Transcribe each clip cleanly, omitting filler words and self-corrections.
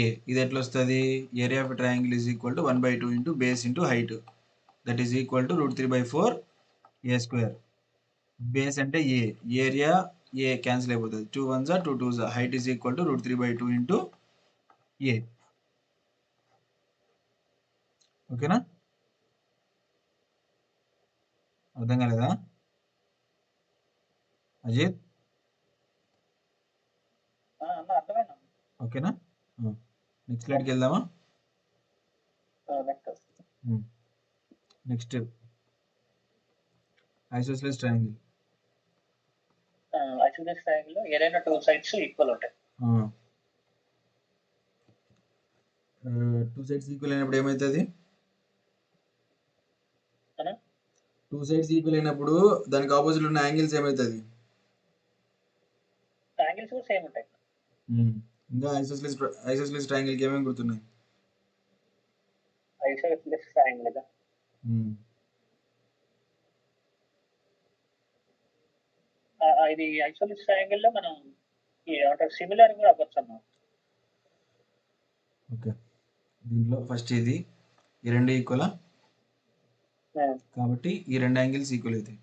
ఏ ఇది ఎట్లా వస్తుంది? Area of triangle is equal to 1/2 into base into height, that is equal to √3/4 A square. Base అంటే ఏ, area ఏ cancel అయిపోతుంది, 2 1s 2 2s, height is equal to √3/2 into A. ఓకేనా? అర్థం కాలేదా అజిత్? ఓకేనా? నెక్స్ట్ స్లైడ్కి వెళ్దామా? Next isosceles triangle. Isosceles triangle లో ఏదైనా టూ సైడ్స్ ఈక్వల్ ఉంటాయి. టూ సైడ్స్ ఈక్వల్ అయినప్పుడు ఏమవుతుంది? టూ సైడ్స్ ఈక్వల్ అయినప్పుడు దానికి ఆపోజిట్ ఉన్న యాంగిల్స్ ఏమవుతుంది? యాంగిల్స్ కూడా సేమ్ ఉంటాయి. ఇంకా ఐసోస్సెలేస్ ట్రయాంగిల్ కి ఏమేమి గుర్తున్నాయి? ఐసోస్సెలేస్ ట్రయాంగిల్ కదా, ఇది ఐసోస్సెలేస్ ట్రయాంగిల్ లో మనం ఏమంటారు సిమిలర్ కూడా అవ్వచ్చు అన్నమాట. ఓకే, దీంట్లో ఫస్ట్ ఇది ఈ రెండు ఈక్వలా, కాబట్టి ఈ రెండు యాంగిల్స్ ఈక్వల్ అవుతాయి.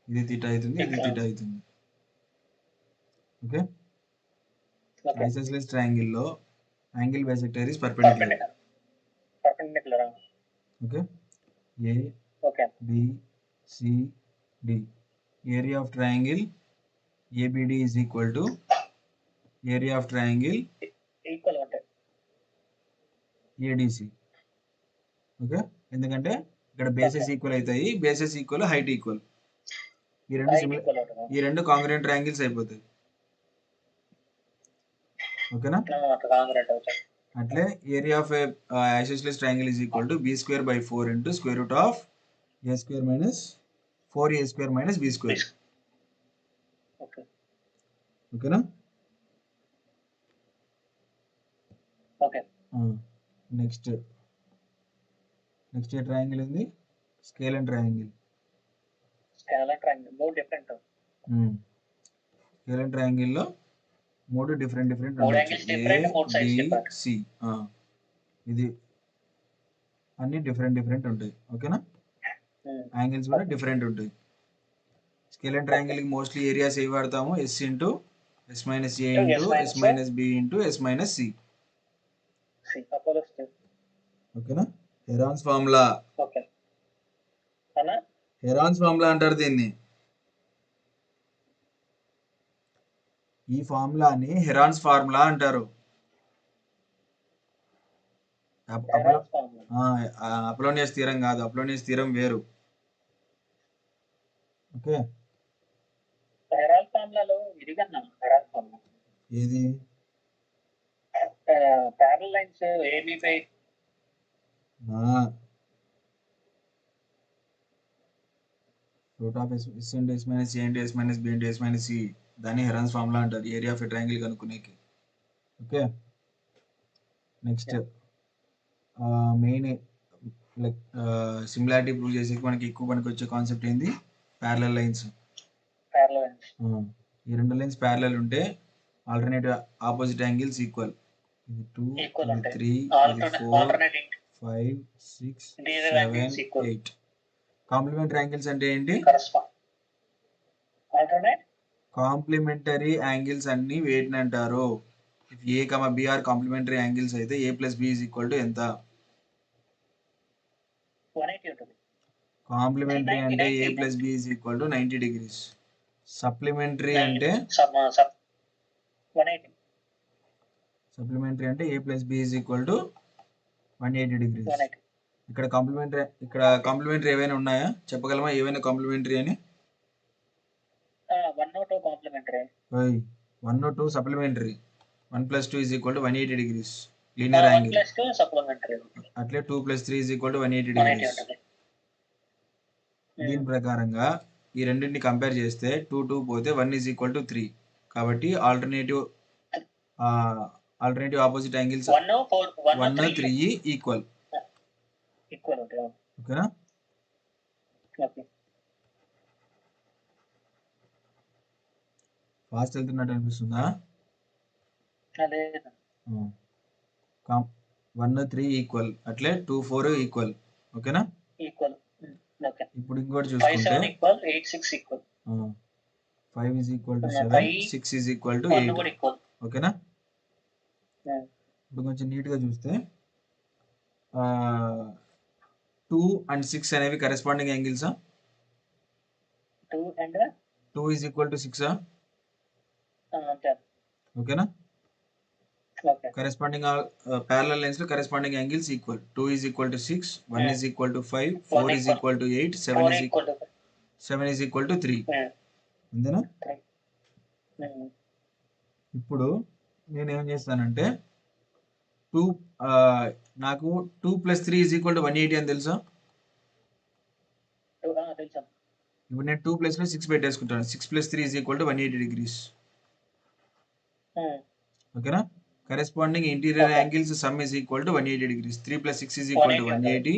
ఇది థీటా అవుతుంది, ఇది థీటా అవుతుంది. ఓకే, ఐసోస్సెలేస్ ట్రయాంగిల్ లో angle bisector is perpendicular. Okay, A B C D, area of triangle ABD is equal to area of triangle equal ఉంటాయి ఏడిసి. ఓకే, ఎందుకంటే ఇక్కడ బేసెస్ ఈక్వల్ అవుతాయి, బేసెస్ ఈక్వల్, హైట్ ఈక్వల్, ఈ రెండు congruent triangles అయిపోతాయి. ఓకేనా? అట్లే area of isosceles triangle is equal to b²/4 into square root of a² minus 4a² minus b². ఓకేనా? నెక్స్ట్ ఏ ట్రయాంగిల్ ఉంది? Scalar triangle. స్కేలర్ ట్రయాంగిల్ లో మూడు డిఫరెంట్ సి, ఇది అన్ని డిఫరెంట్ ఉంటాయి. ఓకేనా? యాంగిల్స్ కూడా డిఫరెంట్ ఉంటాయి. స్కేలర్ ట్రయాంగిల్ కి మోస్ట్లీ ఏరియాస్ ఏవి వాడతాము? S into S minus A into S minus B into S minus C. ఓకేనా? హెరాన్స్ ఫార్ములా అంటారు దీన్ని. ఈ ఫార్ములాని హెరాన్స్ ఫార్ములా అంటారు. అపోలోనియస్ థీరం కాదు, అపోలోనియస్ థీరం వేరు. ఓకే, ఏది? ప్యారలల్ లైన్స్ ఏబి పై root of S into S minus A into S minus B into S minus C, దాన్ని హెరాన్స్ ఫార్ములా అంటారు area of a triangle కనుక్కునేకి. Okay, next main like similarity prove చేసేకి మనకి ఎక్కువ పనికి వచ్చే concept ఏంది? Parallel lines. ఈ రెండు లైన్స్ ప్యారలల్ ఉంటే ఆల్టర్నేటివ్ ఆపోజిట్ యాంగిల్స్ ఈక్వల్. ఇది 2, ఇది 3, ఇది 4, 5, 6, 7, 8. కాంప్లిమెంటరీ యాంగిల్స్ అంటే ఏంటి? కాంప్లిమెంటరీ యాంగిల్స్ అన్ని వేటిని అంటారు? If A comma B are complementary angles అయితే A plus B is equal to ఎంత? కాంప్లిమెంటరీ అంటే A plus B is equal to 90 degrees. Supplementary అంటే A plus B is equal to 180 degrees. ఇక్కడ complementary ఏవైనా ఉన్నాయా? చెప్పగలమా ఏవైనా కాంప్లిమెంటరీ అని? 1 or 2 supplementary. 1 + 2 = 180 degrees linear angle. అట్లే 2 + 3 = 180 degrees. దీని ప్రకారంగా ఈ రెండింటిని కంపేర్ చేస్తే 2 2 పోతే 1 = 3. కాబట్టి ఆల్టర్నేటివ్ ఆపోజిట్ యాంగిల్స్ 1 3 ఈక్వల్. ఓకేనా? ఫాస్ట్ వెళ్తున్నట్టు అనిపిస్తుందా? 1 3 ఈక్వల్, అట్లే 2 4 ఈక్వల్. ఓకేనా? ఈక్వల్. ఓకే. ఇప్పుడు ఇంకోటి 5 చూసుకుంటే 7 equal, 8 6 equal. 5 is equal to 7, 5 6 is equal to 1 8. కూడా ఈక్వల్. ఓకేనా? ఇప్పుడు కొంచెం నీట్గా చూస్తే 2 and 6 అనేవి కరెస్పాండింగ్ యాంగిల్సా? 2 అండ్ 2 is equal to 6. అంతే. ఓకేనా? ఓకే. కరెస్పాండింగ్ parallel lines లో corresponding angles equal. 2 is equal to 6, 1 is equal to 5, 4 is equal to 8, 7 is equal to 3. అంతేనా? ఇప్పుడు నేను ఏం చేస్తానంటే 2 నాకు 2 + 3 is equal to 180 అని తెలుసా? తెలుసా? ఇప్పుడు నేను 2 ప్లస్ లో 6 పెట్టేసుకుంటాను. 6 + 3 is equal to 180 degrees. ఓకేనా? Corresponding interior angles some is equal to 180 degrees. 3 + 6 is equal to 180.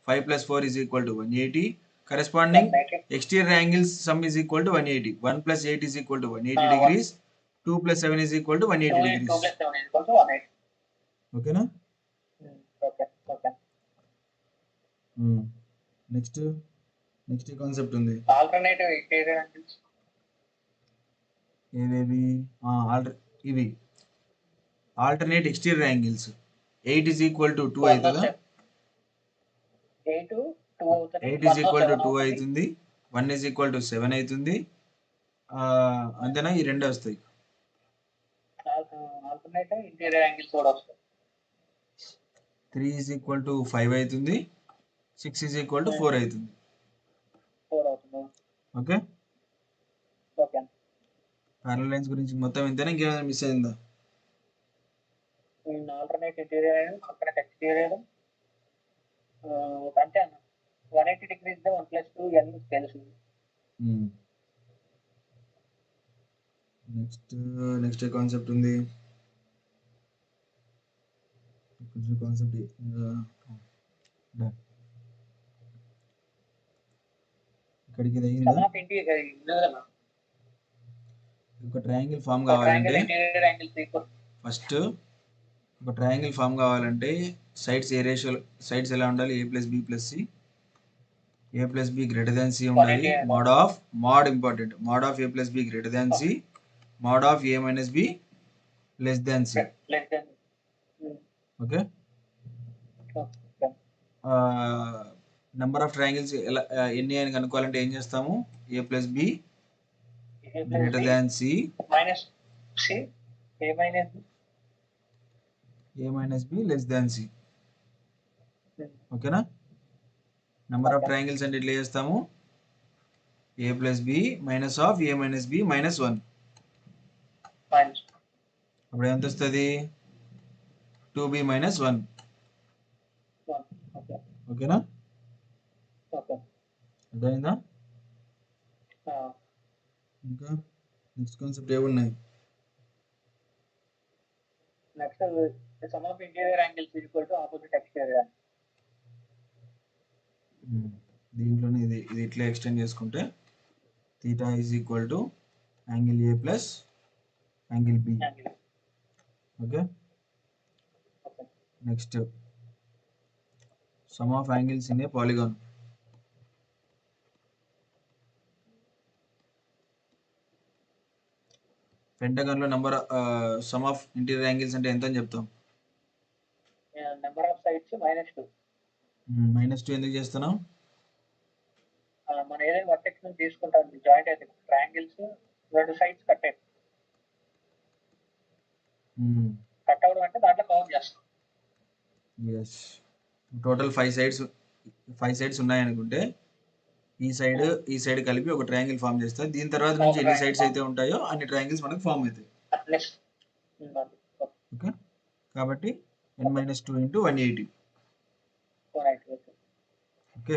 5 + 4 is equal to 180. Corresponding exterior angles sum is equal to 180. 1 + 8 is equal to 180 degrees. 2 + 7 is equal to 180 degrees. 2 + 7 is equal to 180. ఓకేనా? Okay. Okay. Next concept ఉంది. Alternative interior angles ఏవేవి? ఇవి alternate exterior angles. 8 is equal to 2 అవుతుందా? 8 2 అవుతుంది. 8 is equal to 2 అవుతుంది. 1 is equal to 7 అవుతుంది. అంతేనా? ఈ రెండు వస్తాయి. ఆల్టర్నేటివ్ ఇంటీరియర్ యాంగిల్స్ కూడా వస్తాయి. 3 is equal to 5 అవుతుంది. 6 is equal to 4 అవుతుంది. 4 అవుతుంది. ఓకే? ఓకే. ప్యారలల్ లైన్స్ గురించి మొత్తం ఇంతేనా? ఇంకేమైనా మిస్ అయిందా? ఆల్టర్నేట్ ఇంటీరియర్ ఆల్టర్నేట్ ఎక్స్టీరియర్ అంతే అన్న. 180 degrees 1 + 2 ఇవన్నీ తెలుసు. నెక్స్ట్ కాన్సెప్ట్ ఉంది. కాన్సెప్ట్ ఇక్కడికి ఇది అయిందా? ఒక ట్రయాంగిల్ ఫామ్ కావాలంటే ఫస్ట్ ఒక ట్రయాంగిల్ ఫామ్ కావాలంటే సైడ్స్ ఏ రేషియో, సైడ్స్ ఎలా ఉండాలి? a + b + c. a + b greater than c ఉండాలి. mod important. mod of a + b greater than c. mod of a - b less than c. Okay? Number of triangles ఎన్ని అని కనుక్కోవాలంటే ఏం చేస్తాము? a + b greater than c minus c, a - b less than c. ఓకేనా? Number of triangles అంటే ఎట్లా చేస్తాము? a + b minus of a - b minus 1. అప్పుడు ఎంత వస్తుంది? 2b - 1. ఓకేనా? అర్థమైందా? ఇంకా నెక్స్ట్ కాన్సెప్ట్ ఏమున్నాయి? Next some of interior angles equal to opposite exterior. దీంట్లోనే ఇది ఇట్లా ఎక్స్టెండ్ చేసుకుంటే θ is equal to angle a plus angle b. Okay? Next some of angles in a polygon. Pentagon లో సమ్ ఆఫ్ ఇంటీరియర్ యాంగిల్స్ అంటే ఎంత అని చెప్తాం? Number of sides -2. -2 ఎందుకు చేస్తున్నాం? మనం ఏదైనా వర్టెక్స్ నుంచి తీసుకుంటాం, జాయింట్ అయితే ట్రయాంగిల్స్ 2 సైడ్స్ కట్ అవడం అంటే దాంట్లో కౌంట్ చేస్తాం. yes, టోటల్ 5 సైడ్స్ ఉన్నాయనుకుంటే ఈ సైడ్ కలిపి ఒక ట్రయాంగిల్ ఫామ్ చేస్తారు. దీని తర్వాత నుంచి ఎన్ని సైడ్స్ అయితే ఉంటాయో అన్ని ట్రయాంగిల్స్ మనకు ఫామ్ అవుతాయి. ఓకే? కాబట్టి n - 2 × 180. ఓకే?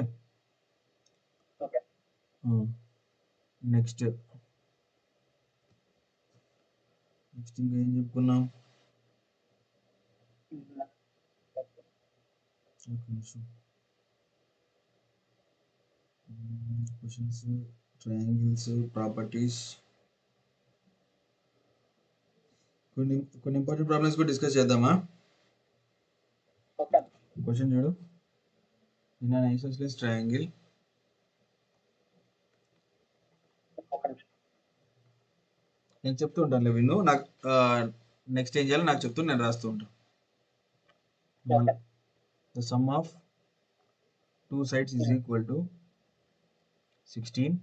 నెక్స్ట్ ఇంకా ఏం చెప్పుకున్నాం? క్వశ్చన్స్, ట్రయాంగిల్స్, ప్రాపర్టీస్, కొన్ని ఇంపార్టెంట్ ప్రాబ్లమ్స్ కూడా డిస్కస్ చేద్దామా? క్వశ్చన్ చూడు. ఇన్ అన్ ఐసోస్సెలేస్ ట్రయాంగిల్ ఒక నిమిషం. నేను చెప్తూ ఉంటాను విన్ను. నాకు నెక్స్ట్ ఏం చేయాలో నాకు చెప్తూ నేను రాస్తూ ఉంటాను. Okay. The sum of two sides is equal to 16,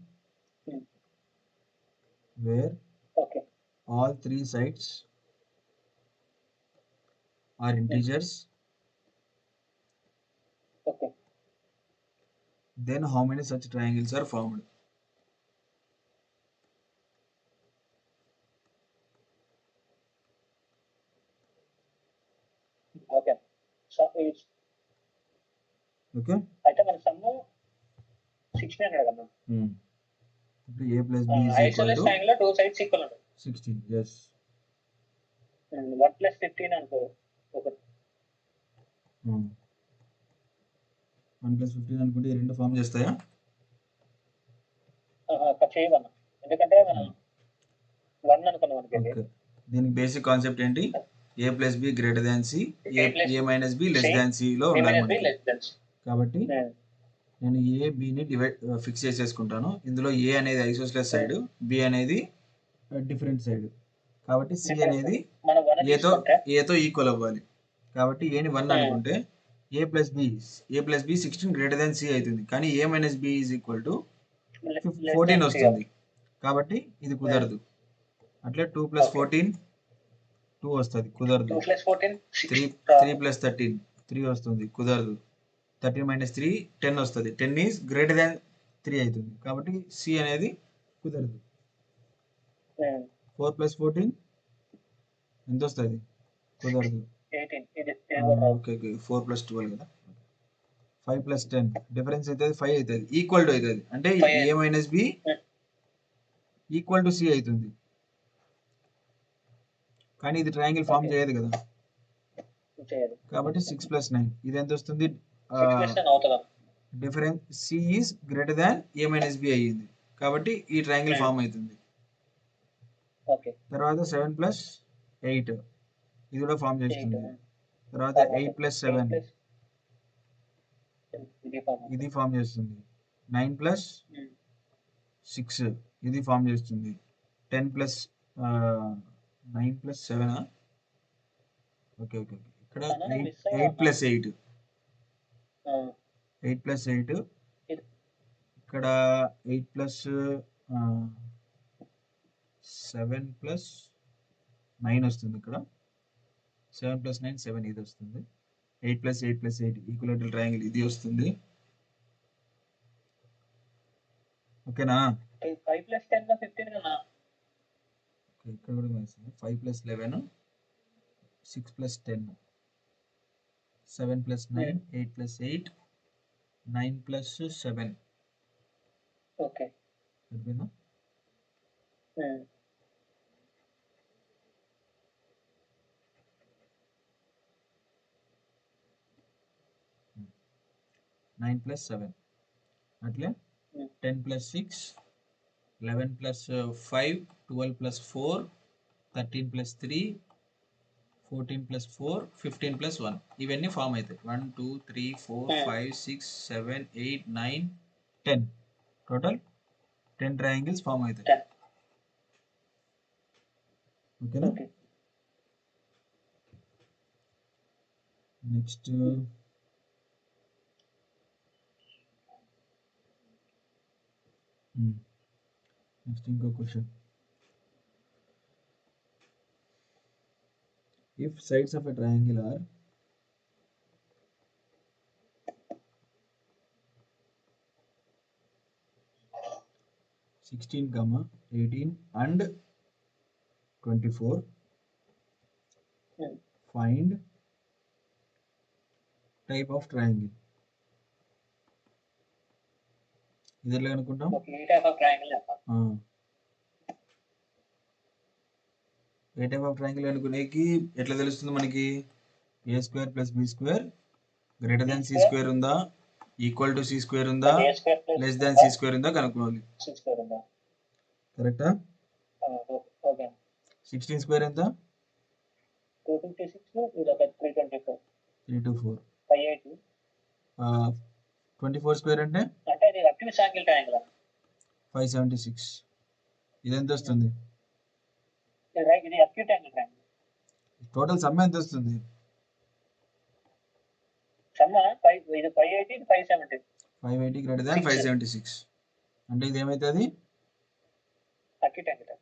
where Okay. all three sides are integers. Okay. Then how many such triangles are formed? Okay. So it's Okay. అయితే మన సమ్ము 16 అన్నాడు కదా. ఇప్పుడు a plus b is equal ఐసోలేస్ to triangle లో two sides equal ఉంటాయి. 16. Yes. 1 + 15 అనుకో. ఒకటి 1 + 15 అనుకుంటే ఈ రెండు ఫామ్ చేస్తాయా? చేయమన్నా. ఎందుకంటే మనం 1 అనుకున్నాం అనుకోండి. ఓకే. దీనికి బేసిక్ కాన్సెప్ట్ ఏంటి? a plus b greater than c, a minus b less than c లో ఉండాలి మనకి. కాబట్టి నేను a b ని ఫిక్స్ చేసేసుకుంటాను. ఇందులో a అనేది ఐసోస్సెలేస్ సైడ్, b అనేది డిఫరెంట్ సైడ్. కాబట్టి c అనేది a తో ఈక్వల్ అవ్వాలి. కాబట్టి a ని 1 అనుకుంటే a plus b 16 greater than c అవుతుంది. కానీ a minus b is equal to 14 వస్తుంది. కాబట్టి ఇది కుదరదు. అట్లే 2 + 14 2 వస్తుంది, కుదరదు. 3 + 13 3 వస్తుంది, కుదరదు. 13 - 3 10 వస్తుంది. 10 ఈజ్ గ్రేటర్ దాన్ 3 అవుతుంది. కాబట్టి సి అనేది కుదరదు. 4 + 14 ఎంత వస్తుంది? కుదరదు. ఓకే 4 + 12 కదా. 5 + 10 డిఫరెన్స్ అవుతుంది, 5 అవుతుంది. ఈక్వల్ టు అవుతుంది అంటే a - b equal to C అవుతుంది. కానీ ఇది ట్రయాంగిల్ ఫామ్ చేయదు కదా. కాబట్టి 6 + 9 ఇది ఎంత వస్తుంది? Difference C is greater than a - b అయ్యింది. కాబట్టి ఈ ట్రయాంగిల్ ఫామ్ అవుతుంది. తర్వాత 7 + 8 ఇది కూడా ఫామ్ చేస్తుంది. తర్వాత 8 + 7 ఇది ఫామ్ చేస్తుంది. 9 + 6 ఇది ఫామ్ చేస్తుంది. 10 + 9 + 7 ఓకే ఇక్కడ 8 + 8 8 + 8 ఇక్కడ 8 + 7 + 9 వస్తుంది. ఇక్కడ 7 + 9 7 ఇది వస్తుంది. 8 + 8 + 8 ఈక్విలేటరల్ ట్రయాంగిల్ ఇది వస్తుంది. ఓకేనా? 5 + 10 15 కదా. ఇక్కడ కూడా 5 + 11 6 + 10 7 + 9 8 + 8 9 + 7 ఓకే సరిపోయిందా? 9 + 7 అట్లే 10 + 6 11 + 5 12 + 4 13 + 3 14 + 4 15 + 1 ఇవన్నీ ఫామ్ అవుతాయి. 1 2 3 4 5 6 7 8 9 10 టోటల్ 10 ట్రయాంగిల్స్ ఫామ్ అవుతాయి. ఓకేనా? నెక్స్ట్ ఇంకో question. If sides of a triangle are 16, 18 and 24, find type of triangle. ఇది ఎట్లా అనుకుంటాం? ఏ టైప్ ఆఫ్ అనుకునేకి ఎట్లా తెలుస్తుంది మనకి? a² + b² greater than c² ఉందా, ఈక్వల్ టు c² ఉందా, లెస్ దాన్ c² ఉందా కనుక్కోవాలి. కరెక్టా? 16² ఎంత? 256 324 324 24 స్క్వేర్ అంటే అంటే ఇది అక్యూస్ యాంగిల్ ట్రయాంగిల్ 576. ఇది ఎంత వస్తుంది? ఇది acute angle triangle. Total some ఎంత వస్తుంది? సమ్ ఇది 580 ఇది 570. 580 గ్రేటర్ దాన్ 576 అంటే ఇది ఏమవుతుంది? Acute angle.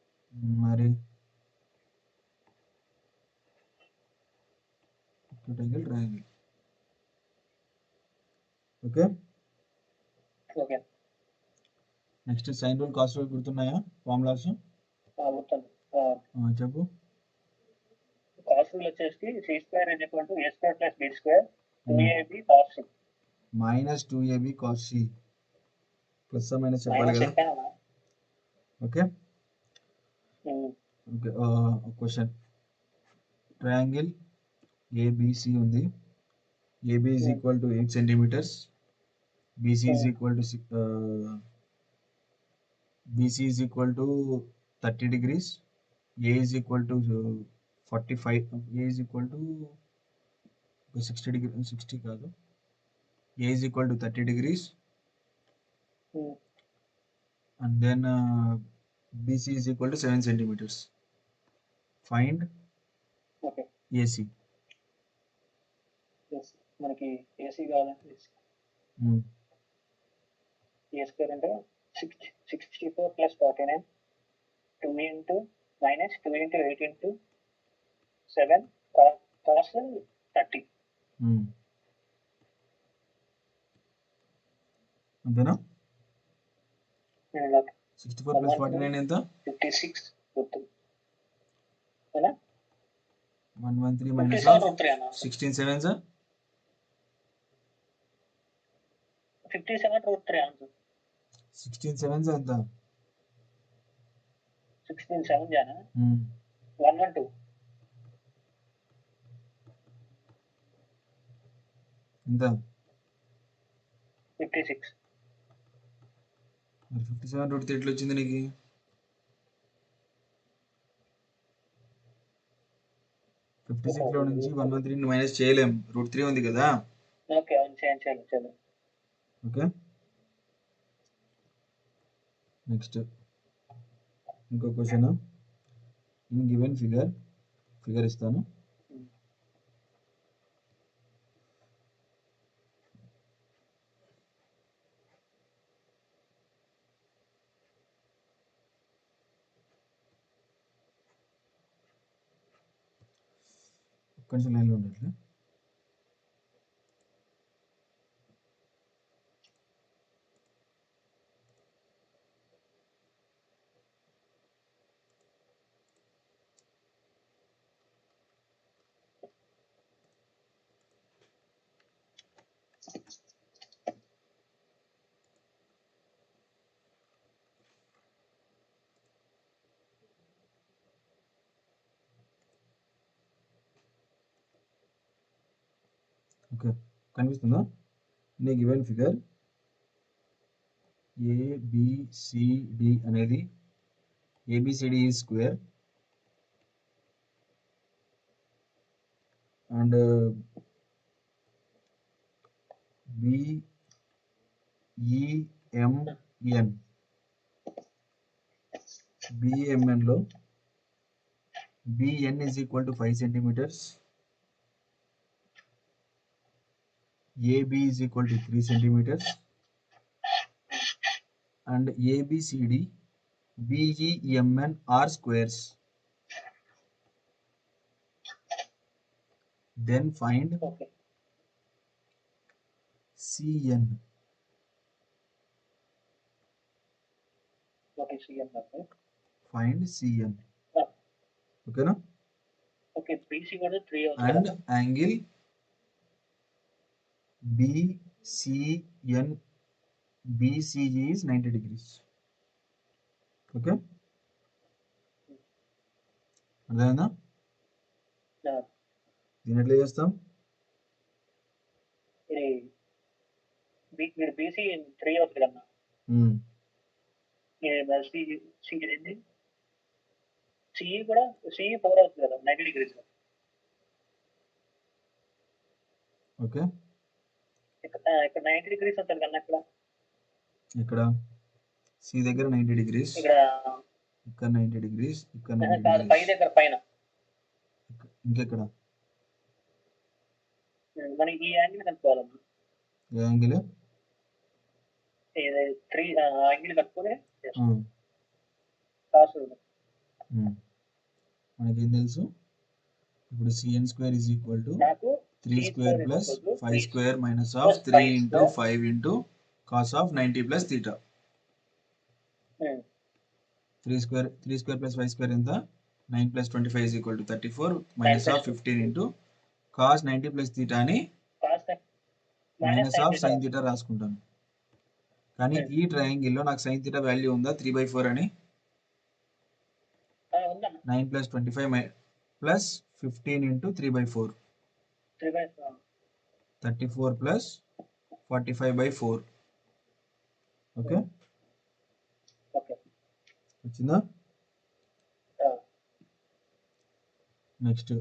మరి acute angle triangle. Okay, okay. Next sine rule cos rule గుర్తున్నాయా? ఫార్ములాస్ గుర్తుంది. చెప్పు. కాస్ రూల్ వచ్చేసి c square = a square plus b square 2ab cos c minus 2ab cos c. Plus minus చెప్పాలి కదా. Okay, okay. Question, triangle ABC ఉంది. AB is equal to 8 centimeters. BC is equal to 30 degrees. A is equal to 45. A is equal to 60 degrees. 60 కాదు. A is equal to 30 degrees. And then BC is equal to 7 centimeters. Find AC. మనకి AC కావాలంటే a square అంటే 64 plus 49 2 into minus 2 into 8 into 7 cos 30. అంతేనా? 64 plus 49 ఎంత? 56 గుర్తుంది. 113 minus 16 sevens 57√3 answer. 16 sevens ఎంత? 16 7 జానా 112 ఎంత? 56. మరి 57√3 ఎట్లా వచ్చింది నీకు? 56 లో నుంచి 113 మైనస్ చేయలేం, √3 ఉంది కదా. ఓకే, అవును, చేయండి. ఓకే, నెక్స్ట్ ఇంకో క్వశ్చన్. ఇన్ గివెన్ ఫిగర్ ఇస్తాను. కొంచెం లైన్లో ఉండట్లే. ఓకే, కనిపిస్తుందా? నీ గివెన్ ఫిగర్ ABCD అనేది ABCD is square and BEMN లో BN is equal to 5 centimeters, AB is equal to 3 centimeters, and ABCD BEMN are squares. Then find CN. Find CN. Okay, na? Okay, BC కూడా 3 and angle BCG is 90 degrees. Okay, అర్థమైందా? దీని ఎట్లా చేస్తాం? ఇది BC 3 అవుతుంది కదా. CE కూడా CE 4 అవుతుంది కదా, 90 degrees. ఓకే, ఇక్కడ 90 degrees ఉంటుంది కన్నా ఇక్కడ సి దగ్గర 90 degrees, ఇక్కడ ఇక్కడ 90 degrees, ఇక్కడ 90 కాదు పై degrees, దగ్గర పైన ఇంకెక్కడ మనం ఈ యాంగిల్ కనుక్కోవాలమ్మా. ఏ యాంగిల్? ఇది 3 యాంగిల్ కనుక్కొని కాసు మనకేం తెలుసు ఇప్పుడు cn square is equal to నాకు 3 square plus 5 square minus of 3 into 5 into cos of 90 plus theta. 3 square plus 5 square ఎంత? 9 plus 25 is equal to 34 minus of 15 into cos 90 plus theta అని minus of sin theta రాసుకుంటాను. కానీ ఈ ట్రయాంగిల్లో నాకు sin theta value ఉందా 3/4 అని? 9 plus 25 plus 15 into 3/4 34 plus 45/4. Okay వచ్చిందా? Next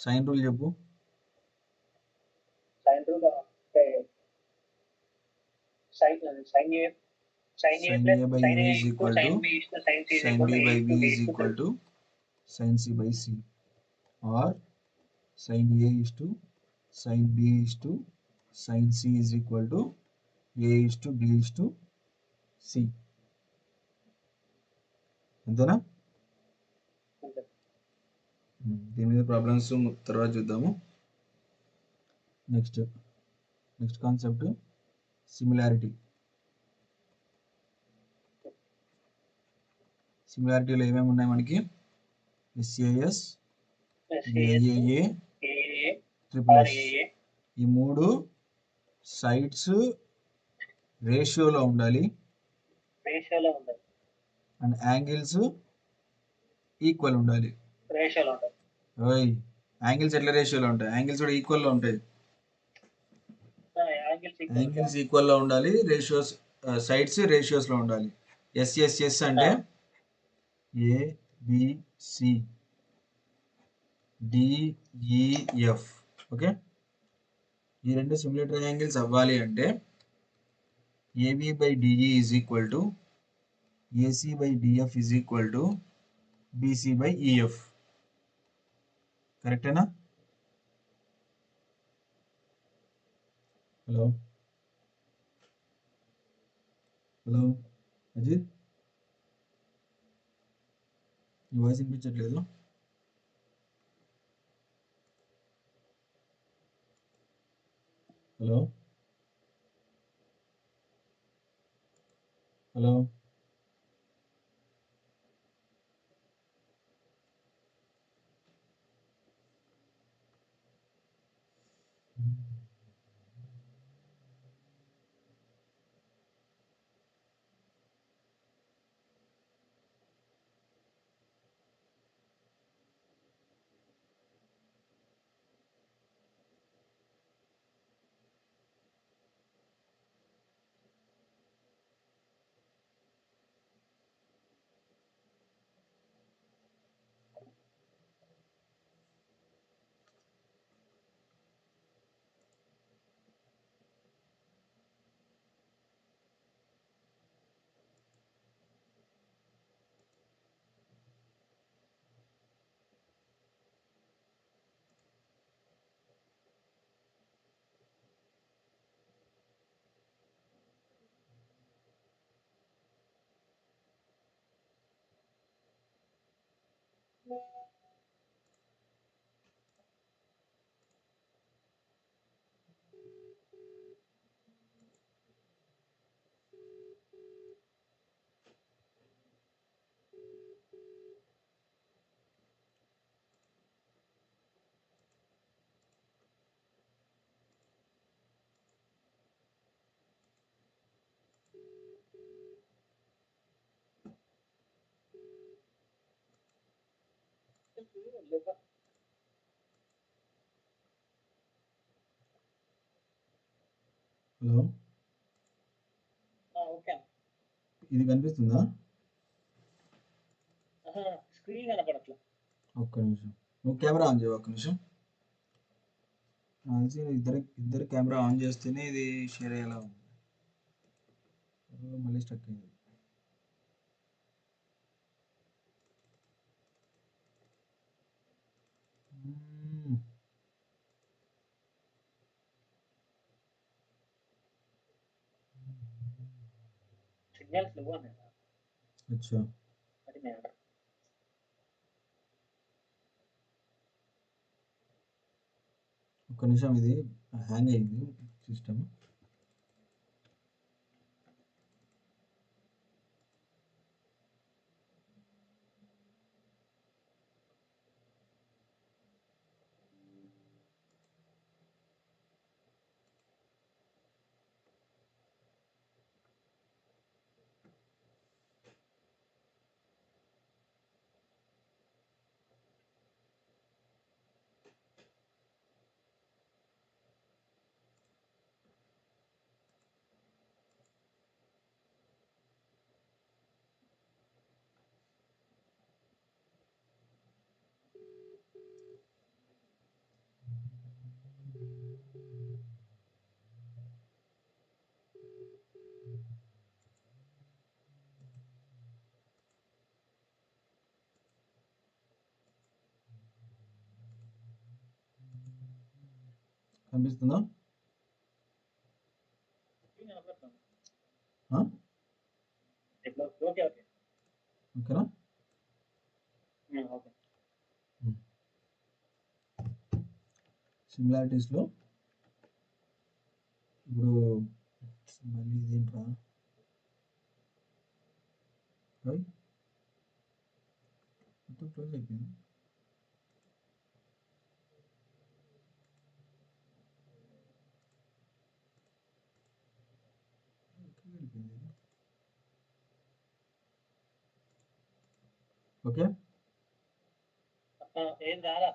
sine rule చెప్పు. Sine rule sin A by A is equal to sin B by B is equal to sin C by C, or sin A is to sin B is to sin C is equal to A is to B is to C. అంతేనా? దీని మీద problems తర్వాత చూద్దాము. Next concept similarity. సిమిలారిటీలో ఏమేమి ఉన్నాయి మనకి? SAS, AAA, SSS. ఈ మూడు సైడ్స్ రేషియోలో ఉండాలి అండ్ యాంగిల్స్ ఈక్వల్ ఉండాలి. యాంగిల్స్ ఎట్లా రేషియోలో ఉంటాయి? యాంగిల్స్ కూడా ఈక్వల్లో ఉంటాయి. యాంగిల్స్ ఈక్వల్లో ఉండాలి, రేషియోస్ సైడ్స్ రేషియోస్లో ఉండాలి. SSS అంటే ABC DEF. ఓకే, ఈ రెండు సిమిలర్ ట్రయాంగిల్స్ అవ్వాలి అంటే AB by DE is equal to AC by DF is equal to BC by EF. కరెక్టేనా? హలో అజిత్, ఈ వాయిస్ వినిపించట్లేదు. హలో ఓకే, ఇది కనిపిస్తుందా? స్క్రీన్ కనపడట్లా. ఒక్క నిమిషం, నువ్వు కెమెరా ఆన్ చేయవు. ఒక్క నిమిషం. నాకు తెలిసి ఇద్దరు కెమెరా ఆన్ చేస్తేనే ఇది షేర్ అయ్యేలా ఉంది. మళ్ళీ స్టక్ అయింది. సిగ్నల్ స్లో ఉన్నాయి. అచ్చా, అది మ్యాటర్. ఒక్క నిమిషం, ఇది హ్యాంగ్ అయింది సిస్టమ్. కనిపిస్తుందా? ఓకే ఓకే ఓకేనా? ఓకే. సిమిలారిటీస్లో ఇప్పుడు మళ్ళీ ఇదేంట్రా, మొత్తం క్లోజ్ అయిపోయింది. ఓకే, ఏం రాదా?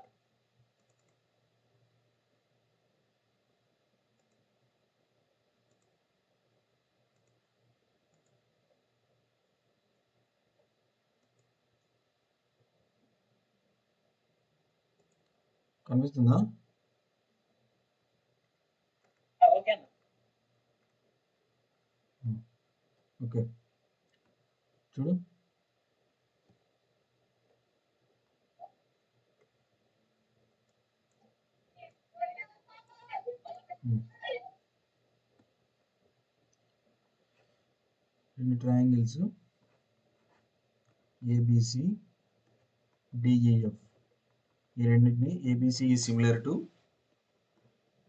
కనిపిస్తుందా? ఓకే అన్న. ఓకే, చూడు. రెండు ట్రయాంగిల్స్ ఏబిసి డిఈఎఫ్, ఈ రెండింటిని ABC is similar to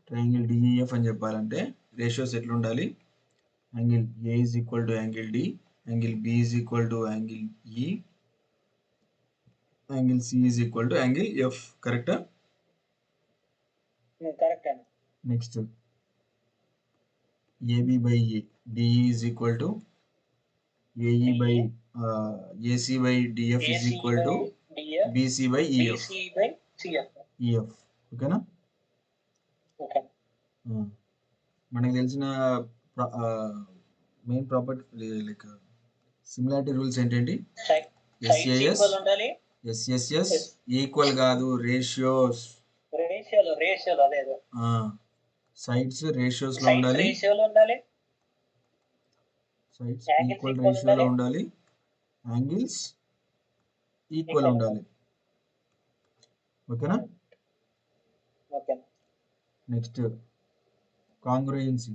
triangle DEF అని చెప్పాలంటే రేషియోస్ ఎట్లా ఉండాలి? Angle A is equal to angle D, angle B is equal to angle E, angle C is equal to angle F. కరెక్టా? Correct అన్న. Next AB by A, DE is equal to AE by AC by DF is equal to BC by EF. EF ఓకేనా? Okay. మనకు తెలిసిన main property like similarity rules ఏంటండి? SAs, SSS equal కాదు, ratios. రేషియోలో అదే sides ratios లో ఉండాలి, sides equal రేషియోలో ఉండాలి, యాంగిల్స్ ఈక్వల్ ఉండాలి. ఓకేనా? ఓకే. నెక్స్ట్ కాంగ్రుయెన్సీ.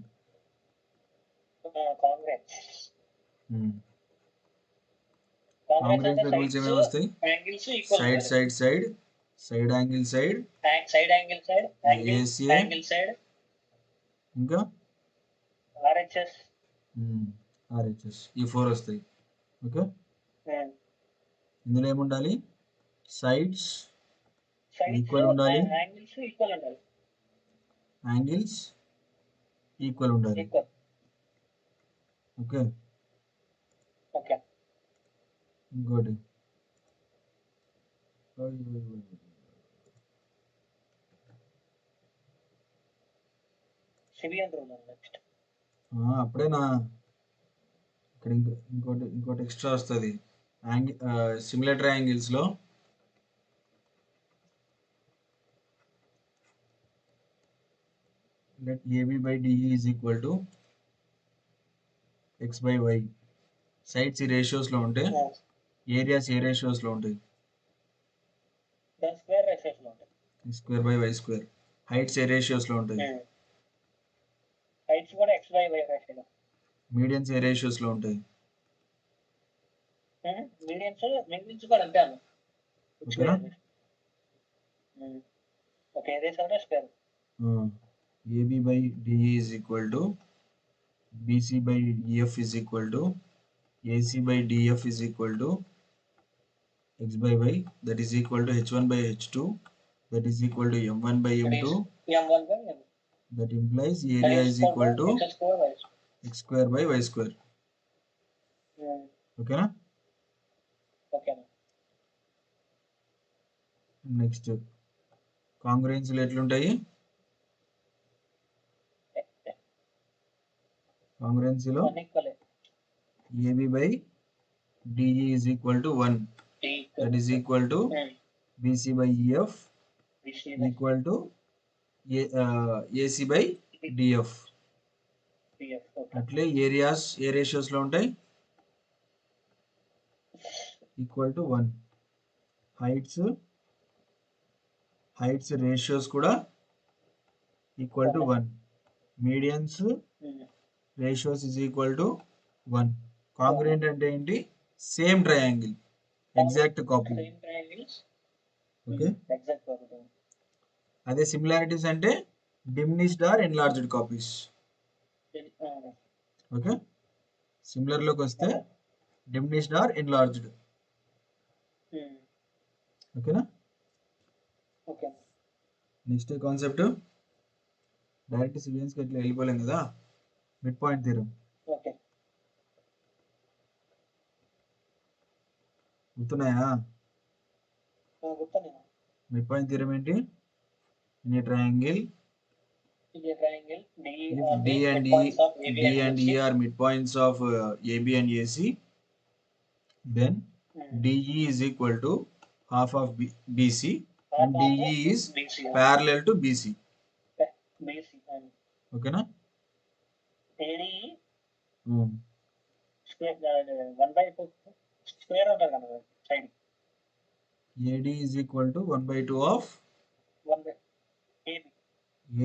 కాంగ్రుయెన్సీ రూల్స్ ఏమేమి వస్తాయి? Side side side, side angle side, ACA, ఇంకా ఆర్హెచ్ఎస్, ఈ 4 వస్తాయి. ఓకే, ఇందులో ఏముండాలి? సైడ్స్ ఈక్వల్ ఉండాలి, యాంగిల్స్ ఈక్వల్ ఉండాలి. ఓకే, ఇంకోటి అప్పుడేనా ఇక్కడ ఇంకోటి ఎక్స్ట్రా వస్తుంది. సిమిలర్ ట్రయాంగిల్స్ లో let AB by DE is equal to x by y. Sides ఈ రేషియోస్లో ఉంటే ఏరియాస్ ఏ రేషియోస్లో ఉంటాయి? స్క్వేర్ రేషియోస్లో ఉంటాయి. Square by Y square. Heights ఏ రేషియోస్లో ఉంటాయి? హైట్స్ కూడా x by y రేషియోలో. మీడియన్స్ ఏ రేషియోస్లో ఉంటాయి? మీడియన్స్ కూడా అంతే అన్న. ఓకేనా? ఓకే రేషియోలో square. AB by DE is equal to BC by EF is equal to AC by DF is equal to x by y, that is equal to h1 by h2, that is equal to m1 by m2, m1 by m. that implies area is equal to x square by y square. ఓకేనా? ఓకేనా? Next కాంగ్రుయెన్సీలు ఎట్లుంటాయి? కాంగ్రుయెన్సీలో AB by DE is equal to 1, that is equal to BC by EF equal to AC by DF. అట్లే areas ఏ రేషియోస్లో ఉంటాయి? Equal to 1. Heights ratios కూడా equal to 1. Medians ratios is equal to 1. Congruent అంటే ఏంటి? Same triangle, exact copy. Okay. అదే similarities అంటే diminished or enlarged copies. Okay. సిమిలర్లోకి వస్తే డిమినిష్డ్ ఆర్ ఎన్లార్జ్డ్. ఓకేనా? నెక్స్ట్ కాన్సెప్ట్ డైరెక్ట్ సివియన్స్కి ఇట్లా వెళ్ళిపోలేం కదా, మిడ్ పాయింట్ థియరం. గుర్తున్నాయా? మిడ్ పాయింట్ థియరం ఏంటి? In a triangle if D and E are midpoints of AB and AC, then DE is equal to half of BC and DE is parallel to BC. ఓకేనా? AD is equal to 1/2 of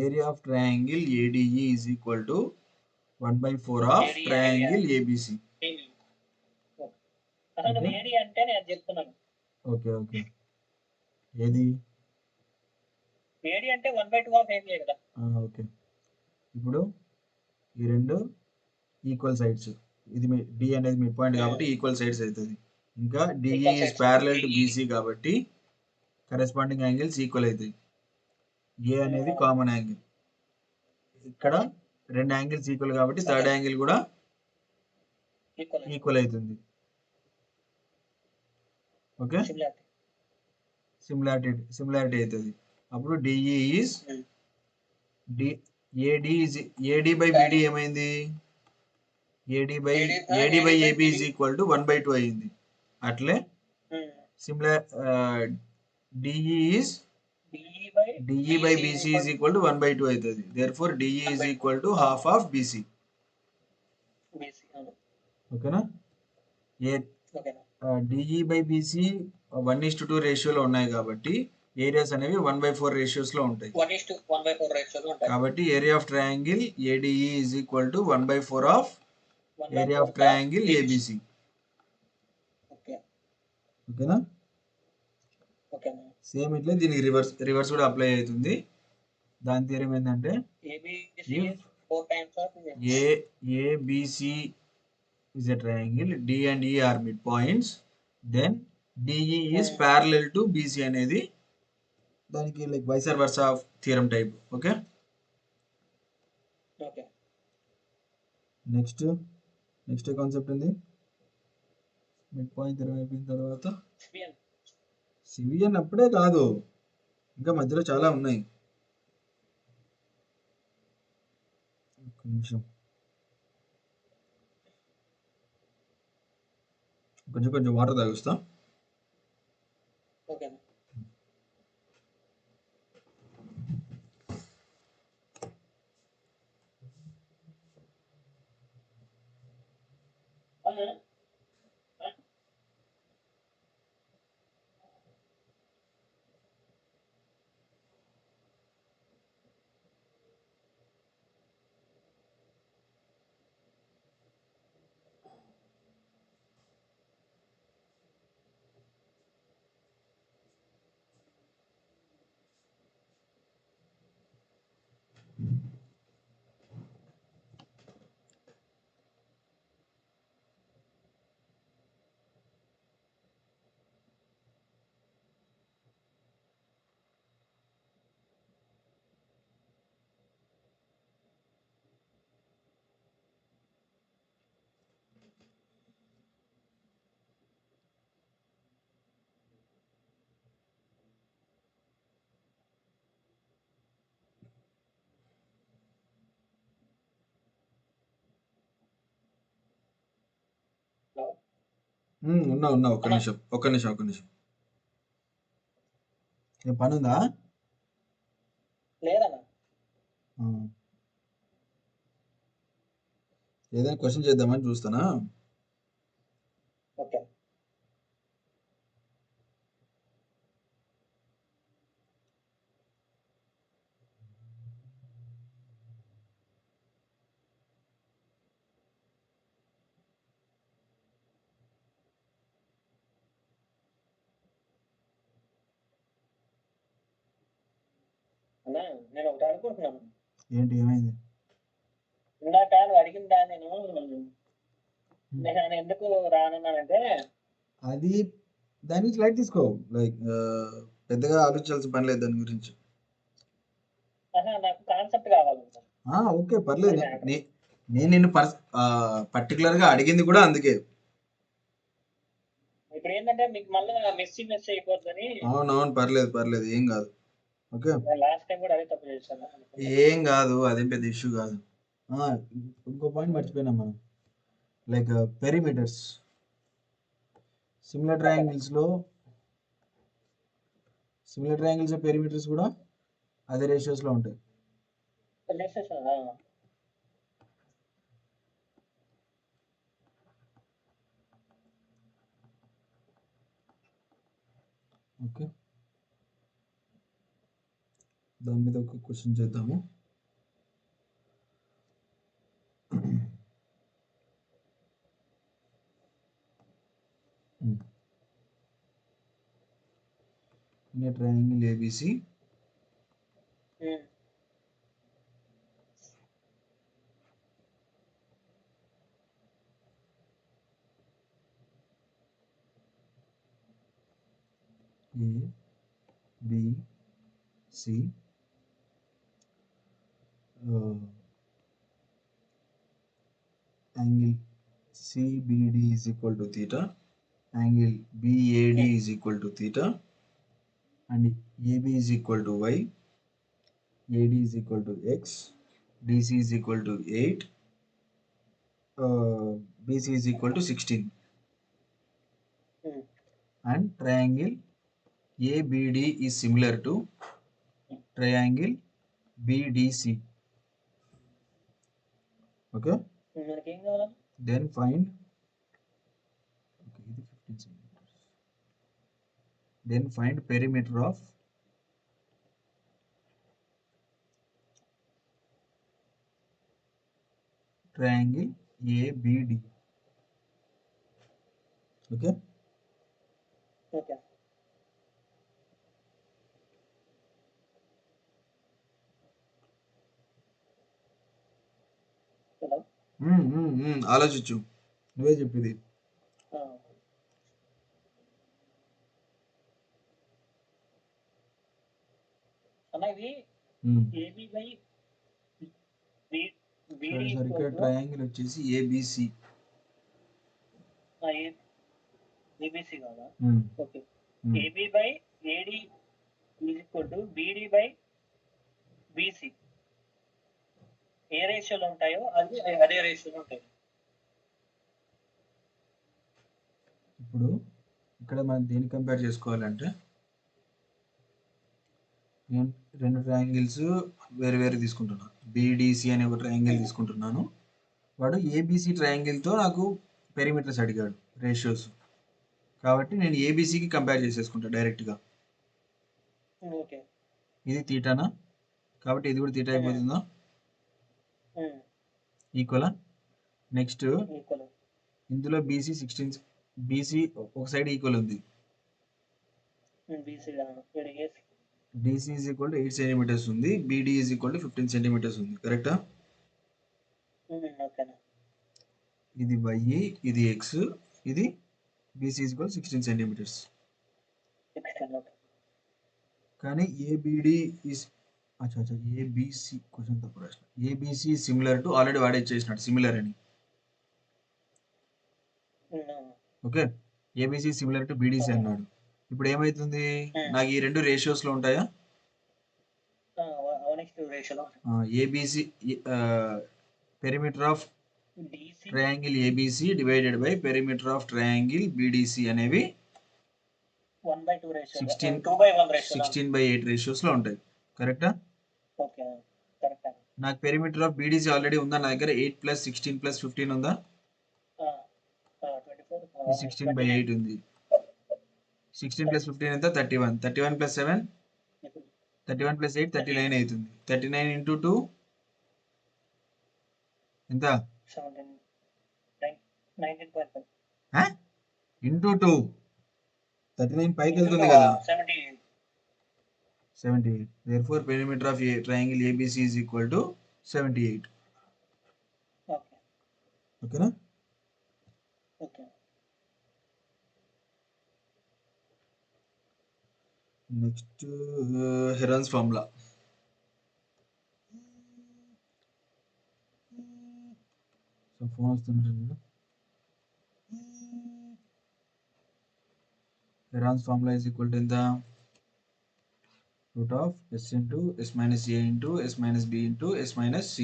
area of triangle ADE is equal to 1/4 of triangle ABC. Okay okay. ఏది AD అంటే 1/2 of AB కదా. Okay. ఇప్పుడు ఈ రెండు equal sides, ఇది D అనేది mid point కాబట్టి ఈక్వల్ సైడ్స్ అవుతుంది. ఇంకా DE is parallel to BC కాబట్టి కరెస్పాండింగ్ యాంగిల్స్ ఈక్వల్ అవుతాయి. ఏ అనేది కామన్ యాంగిల్. ఇక్కడ రెండు యాంగిల్స్ ఈక్వల్ కాబట్టి థర్డ్ యాంగిల్ కూడా ఈక్వల్ అవుతుంది. ఓకే. సిమిలారిటీ అవుతుంది. అప్పుడు DE is AD by BD ఏమైంది? AD by AB is equal to 1/2 అయింది. అట్లే similar DE is DE by BC is equal to 1/2 అవుతుంది. Therefore DE is equal to half of BC. ఓకేనా? DE by BC 1:2 రేషియోలో ఉన్నాయి కాబట్టి areas అనేవి 1/4 రేషియోస్లో ఉంటాయి. కాబట్టి area of triangle ADE is equal to 1/4 of area of triangle ABC. ఓకేనా? Same ఇట్లా దీనికి రివర్స్ కూడా అప్లై అవుతుంది. దాని థియరం ఏంటంటే ABC is a triangle, D and E are midpoints, then DE is parallel to BC అనేది దానికి like vice versa theorem type. Okay. Next concept ఉంది. మిడ్ పాయింట్ థియరం అయిపోయిన తర్వాత సివియన్ అప్పుడే కాదు, ఇంకా మధ్యలో చాలా ఉన్నాయి. ఒక్క నిమిషం, కొంచెం వాటర్ తాగుస్తా. ఉన్నా ఒక్క నిమిషం ఏం పని ఉందా? లేదన్నా. ఏదైనా క్వశ్చన్ చేద్దామని చూస్తానా. ఓకే. అన్నా నేను ఒకటి అనుకుంటున్నాను. ఏంటి ఏమైంది? ఇందాక నువ్వు అడిగిందా నేను ఎందుకు రానున్నానంటే అది దాని గురించి లైట్ తీసుకో. లైక్ పెద్దగా ఆలోచించాల్సిన పని లేదు దాని గురించి. నాకు కాన్సెప్ట్ కావాలి. ఓకే పర్లేదు. నేను నిన్ను పర్టికులర్గా అడిగింది కూడా అందుకే. ఇప్పుడు ఏంటంటే మీకు మళ్ళీ మెస్ అయిపోద్దని. అవునవును పర్లేదు ఏం కాదు. ఓకే లాస్ట్ టైం కూడా అదే తప్పు చేశాను. ఏం కాదు, అదేం పెద్ద ఇష్యూ కాదు. ఇంకో పాయింట్ మర్చిపోయినాం మనం. లైక్ పెరిమీటర్స్ సిమిలర్ ట్రయాంగిల్స్లో పెరిమీటర్స్ కూడా అదే రేషియోస్లో ఉంటాయి. ఓకే దాని మీద ఒక క్వశ్చన్ చేద్దాము. in a triangle ABC A B C angle CBD is equal to theta, angle BAD is equal to theta, and AB is equal to y, AD is equal to x, DC is equal to 8, BC is equal to 16, and triangle ABD is similar to triangle BDC. Okay, then find perimeter of triangle ABD. Okay. ఆలోచించు, నువ్వే చెప్పేది. ఇక్కడ triangle వచ్చేసి ABC. ABC కాదా? Okay. AB by AD is equal to BD by BC. ఏ రేషియోలో ఉంటాయో అది అదే రేషియోలో ఉంటాయి. ఇప్పుడు ఇక్కడ మనం దేని కంపేర్ చేసుకోవాలంటే, నేను రెండు ట్రయాంగిల్స్ వేరు తీసుకుంటున్నాను. బీడీసీ అనే ఒక ట్రయాంగిల్ తీసుకుంటున్నాను. వాడు ఏబిసి ట్రయాంగిల్తో నాకు పెరిమీటర్స్ అడిగాడు రేషియోస్, కాబట్టి నేను ఏబిసికి కంపేర్ చేసేసుకుంటా డైరెక్ట్గా. ఓకే. ఇది తీటానా, కాబట్టి ఇది కూడా తీటా అయిపోతుందా, ఈక్వలా. Next equal. ఇందులో బీసీ 16, బీసీ ఒక సైడ్ ఈక్వల్ ఉంది, BC DC is equal to 8 centimetres ఉంది, BD is equal to 15 centimetres ఉంది, కరెక్టా. ఓకేనా. ఇది వై, ఇది ఎక్స్, ఇది బీసీ ఈజ్ ఈక్వల్ 16 సెంటీమీటర్స్. కానీ ఏబిడి ఈస్ అచ్చా ఏబిసి క్వశ్చన్ తప్పు రాసిన, ఏబిసి సిమిలర్ టు ఆల్రెడీ వాడే చేసినాడు సిమిలర్ అని. Okay, ABC similar to BDC అన్నాడు. ఇప్పుడు ఏమైతుంది, నాకు ఈ రెండు రేషియోస్ లో ఉంటాయా, ABC perimeter of triangle ABC divided by perimeter of triangle BDC అనేవి 16/8 రేషియోస్ లో ఉంటాయి, కరెక్టా. నాకు పెరిమీటర్ ఆఫ్ బీడీసీ ఆల్రెడీ ఉందా నా దగ్గర, 8 + 16 + 15 ఉందా, 16/8 ఉంది. 16 + 15 ఎంత, 31, 31 + 7, 31 + 8 39 అవుతుంది. 39 × 2 ఎంత, ఇంటూ 2, 39 పైకి వెళ్తుంది కదా, 78. Therefore perimeter of a triangle ABC is equal to 78. ఓకేనా. Next Heron's formula. So phone వస్తుంటుంది. Heron's formula is equal to ఎంత, root of s into s minus a into s minus b into s minus c.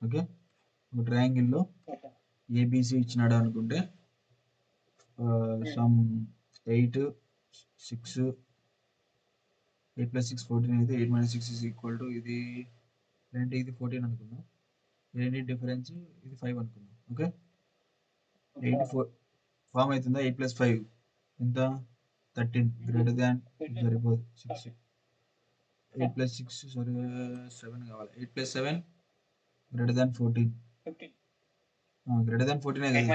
Okay, ఒక ట్రయాంగిల్లో ABC ఇచ్చినాడు అనుకుంటే some 8 6 8 + 6 14 అయితే 8 - 6 is equal to ఇది ఏంటి, ఇది 14 అనుకున్నాం, ఏంటి డిఫరెన్స్, ఇది 5 అనుకున్నాం. ఓకే, 8 ఫామ్ అవుతుందా, 8 + 5 ఎంత, 13 గ్రేటర్ దాన్, సరిపోదు 6, 8 + 6 సారీ 7 కావాలి, 8 + 7 గ్రేటర్ దాన్ 14, గ్రేటర్ దాన్ 14 కదా,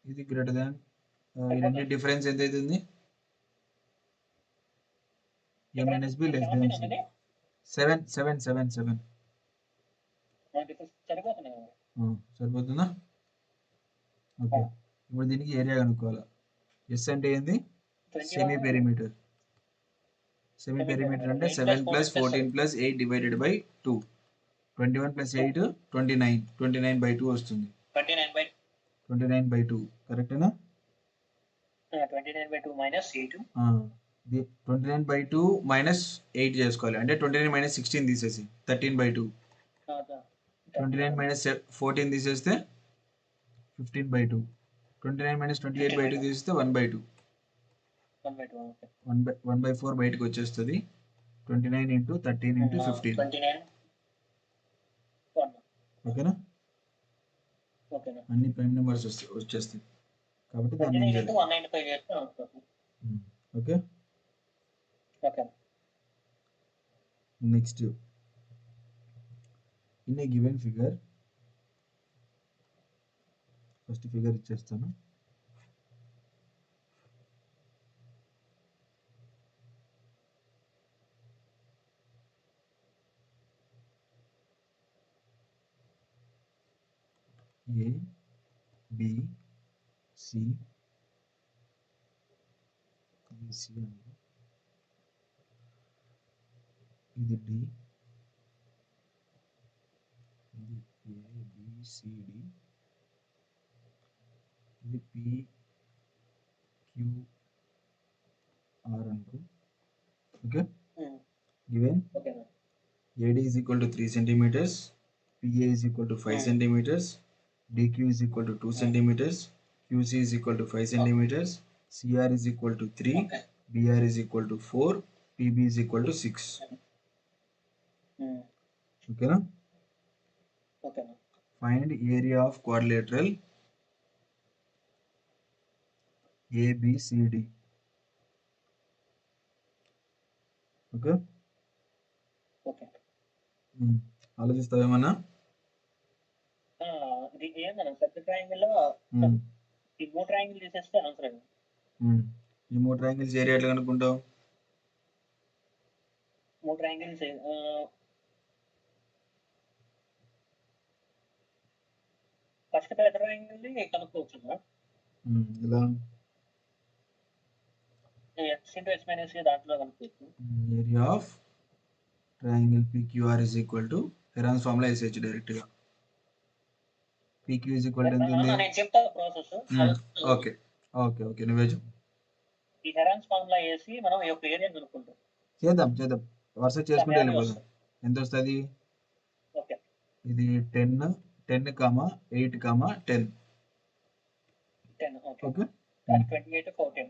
ఇది గ్రేటర్ దాన్, ఈ రెండు డిఫరెన్స్ ఎంత అవుతుంది, a minus b less than c, 7 7 7 7 సరిపోతుందా. ఓకే, ఇప్పుడు దీనికి ఏరియా కనుక్కోవాలి. ఎస్ అంటే ఏంది, సెమీ పెరిమీటర్. సెమీ పెరిమీటర్ అంటే 7 + 14 + 8 డివైడెడ్ బై 2, 21 + 8 29, 29/2 వస్తుంది, 29/2 కరెక్టేనా. 29/2 - 8, 29/2 - 8 చేసుకోవాలి, అంటే 29 - 16 తీసేసి 13/2, 29 - 14 తీసేస్తే 15/2, 29 - 28/2 తీస్తే 1/2, 1/4 బయటకు వచ్చేస్తుంది. 29 × 13 × 15. ఓకేనా, అన్ని ప్రైమ్ నెంబర్స్ వచ్చేస్తాయి కాబట్టి దాన్ని okay. Next in a given figure, first figure ఇచ్చేస్తాను. ఏ బి సి బీసీ అంటే ఇది డి, ఇది ఏబిసిడి, ఇది పిక్యూఆర్ అనుకో. Okay, given AD is equal to 3 centimeters, PA is equal to 5 centimeters, DQ is equal to 2 centimeters, QC is equal to 5 centimeters, CR is equal to 3, BR is equal to 4, PB is equal to 6. ఓకేనా. ఓకేనా. Find area of quadrilateral ABCD. Okay, okay. ఆలోచిస్తావేమన్నా? ఇది ఏమన్నా పెద్ద triangle లో ఈ 3 triangle తీసేస్తే answer అది. ఈ 3 ట్రయాంగిల్స్ ఏరియా ఎట్లా కనుక్కుంటావు? 3 ట్రయాంగిల్స్ ఫస్ట్ పెద్ద ట్రయాంగిల్ ని కనుక్కోవచ్చు. ఇలా x into x minus a దాంట్లో కనుక్కోవచ్చు. Area of triangle PQR is equal to Heron's formula వేసేయచ్చు డైరెక్ట్ గా. PQ is equal to ఎంత ఉంది? నేను చెప్తా ప్రాసెస్. ఓకే ఓకే ఓకే, నువ్వే చెప్పు. ఈ హెరాన్స్ ఫార్ములా వేసి మనం ఈ యొక్క ఏరియా కనుక్కుంటాం. చేద్దాం వరుస చేసుకుంటే వెళ్ళిపోదాం. ఎంత వస్తుంది? ఓకే, ఇది 10 8 10. 10 ఓకే, 28 14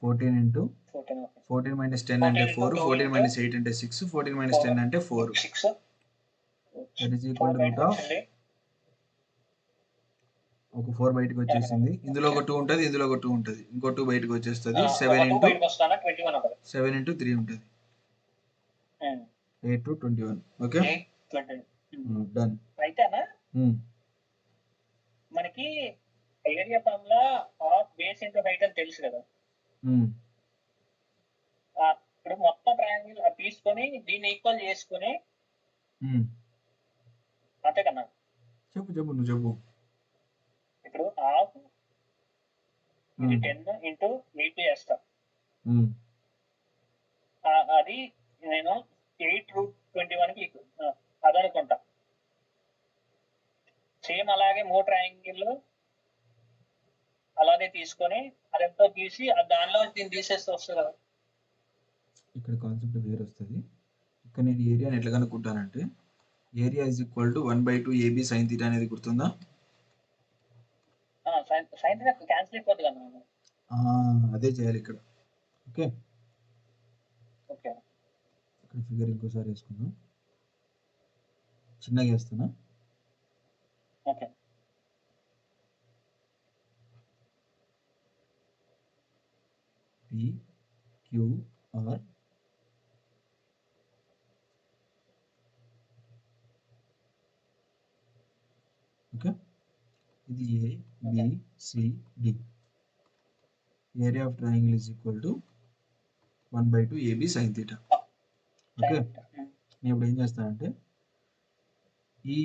14 into 14 minus 10 అంటే 4, 14 minus 8 అంటే 6, 14 minus 10 అంటే 4. 6 that is equal to root of ఒక 4 బయటకు వచ్చేసింది. ఇందులో ఒక 2 ఉంటుంది, ఇందులో ఒక 2 ఉంటుంది, ఇంకో 2 బయటకు వచ్చేస్తుంది. 7 into 3 ఉంటుంది. 8 to 21. Okay, done. అయితేనా మనకి area formula of base into height అని తెలుసు కదా. ఇప్పుడు మొత్తం ట్రయాంగిల్ తీసుకొని దీన్ని ఈక్వల్ చేసుకొని అంతే కన్నా. చెప్పు నువ్వు చెప్పు. ఇప్పుడు హాఫ్ ఇది 10 into 8 చేస్తా. అది నేను 8√21 కి అదనుకుంటా. సేమ్ అలాగే 3 ట్రయాంగిల్ అలాగే తీసుకొని అదంతా తీసి దానిలో దీన్ని తీసేస్తే వస్తుంది కదా. ఇక్కడ కాన్సెప్ట్ వేరే వస్తుంది. ఇక్కడ నేను ఏరియాని ఎట్లా కనుక్కుంటానంటే area is equal to 1/2 AB sin θ అనేది గుర్తుందా? sin θ క్యాన్సిల్ అయిపోతుంది కదా. అదే చేయాలి ఇక్కడ. ఓకే ఓకే, ఇక్కడ ఫిగర్ ఇంకోసారి వేసుకుందాం. చిన్నగా వేస్తున్నా. ఓకే, PQR ఓకే, ఇది ABCD. Area of triangle is equal to 1/2 AB sin θ. Okay, నేను ఇప్పుడు ఏం చేస్తానంటే ఈ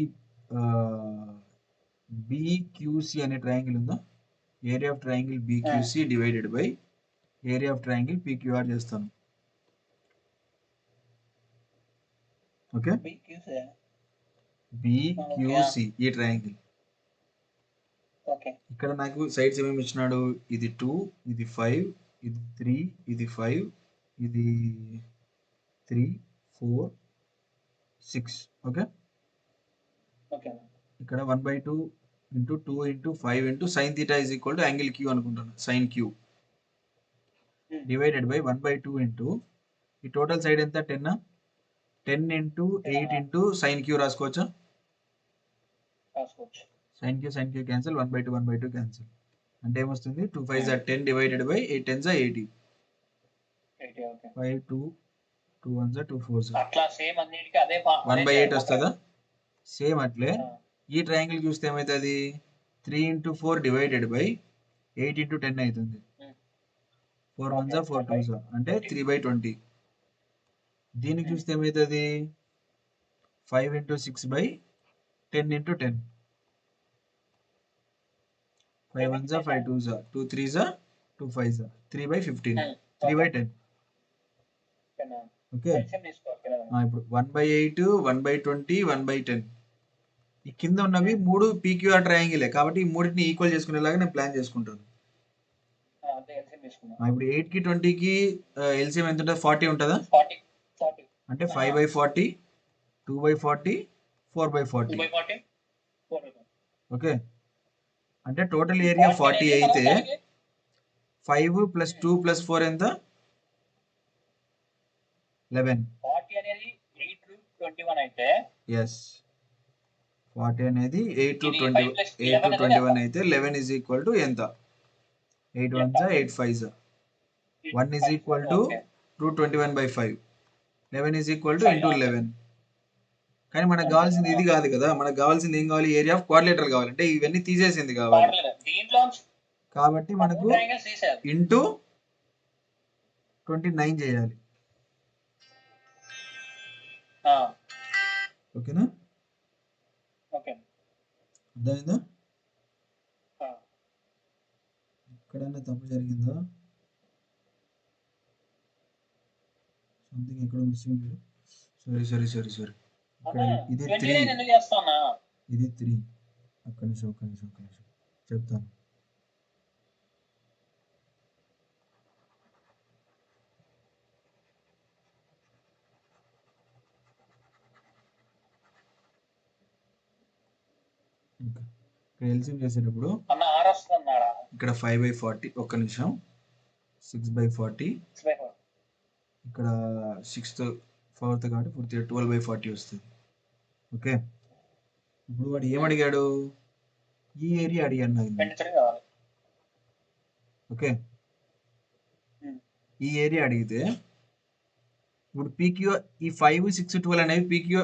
BQC అనే ట్రయాంగిల్ ఉందా, area of triangle BQC divided by area of triangle PQR చేస్తాను. ఓకే, BQC ఈ ట్రయాంగిల్. ఇక్కడ నాకు సైడ్స్ ఏమేమి ఇచ్చినాడు? ఇది 2, ఇది 5, ఇది 3, ఇది 5, ఇది 3, 4, 6. ఓకే, ఇక్కడ 1/2 into 2 into 5 into sin θ is equal to angle Q అనుకుంటాను. sin Q divided by 1/2 into ఈ టోటల్ సైడ్ ఎంత? 10 into 8 into sin Q రాసుకోవచ్చా? sin Q cancel, 1/2 cancel. అంటే ఏమొస్తుంది? 2 5s are 10 divided by 8 10s are 80. 5 2 2 1s are 2 4s అట్లా same అన్నిటికీ అదే 1/8 వస్తుందా? Same అట్లే ఈ ట్రయాంగిల్ చూస్తే ఏమవుతుంది? 3 into 4 డివైడెడ్ బై 8 into 10 అవుతుంది. 4 1s are 4 2s అంటే 3/20. దీనికి చూస్తే ఏమవుతుంది? 5 into 6 by 10 into 10. 5 1s are 5 2s 2 3s 2 5s 3/15 3/10. Okay, ఇప్పుడు 1/8 1/20 1/10 ఈ కింద ఉన్నవి 3 PQR ట్రయాంగిలే కాబట్టి ఈ మూడింటిని ఈక్వల్ చేసుకునేలాగా నేను ప్లాన్ చేసుకుంటాను. ఇప్పుడు 8 కి 20 కి ఎల్సిఎం ఎంత ఉంటుంది? 40 ఉంటుందా? అంటే 5/40 2/40 4/40. ఓకే, అంటే టోటల్ ఏరియా 40 అయితే 5 + 2 + 4 ఎంత? 11. 21 అయితే ఎస్ 40 అనేది 8 to ఇది 20 5 plus 8 to 11 అనేది 21 అయితే 11 is equal to ఎంత 8 1 ఎంత? 8 5 1 is equal to okay. root 21 by 5 11 is equal to 5 into 11 కానీ మనకు కావాల్సింది ఇది కాదు కదా, మనకు కావాల్సింది ఏం కావాలి, ఏరియా ఆఫ్ క్వాడ్రిలేటరల్ కావాలంటే ఇవన్నీ తీసేసింది కావాలి, దీంట్లో కాబట్టి మనకు ట్రయాంగిల్స్ తీసేయాలి. ఇంటూ 29 చేయాలి. ఓకేనా, ఓకే. అర్థమైందా? ఎక్కడైనా తప్పు జరిగిందా? సంథింగ్ ఎక్కడో మిస్సింగ్. సారీ ఇక్కడ ఇది 3 ఎందుకు చేస్తానా? ఇది 3 ఒక్క నిమిషం చెప్తాను. ఇక్కడ ఎల్సిఎం చేసేటప్పుడు ఇక్కడ 5/40 ఒక్క నిమిషం 6/40 ఇక్కడ 6th 4th కాబట్టి 12/40 వస్తుంది. ఓకే, ఇప్పుడు వాడు ఏమడిగాడు, ఈ ఏరియా అడిగాడు నాకు. ఓకే, ఈ ఏరియా అడిగితే ఇప్పుడు పీక్యూ ఈ 5 6 12 అనేవి పీక్యూ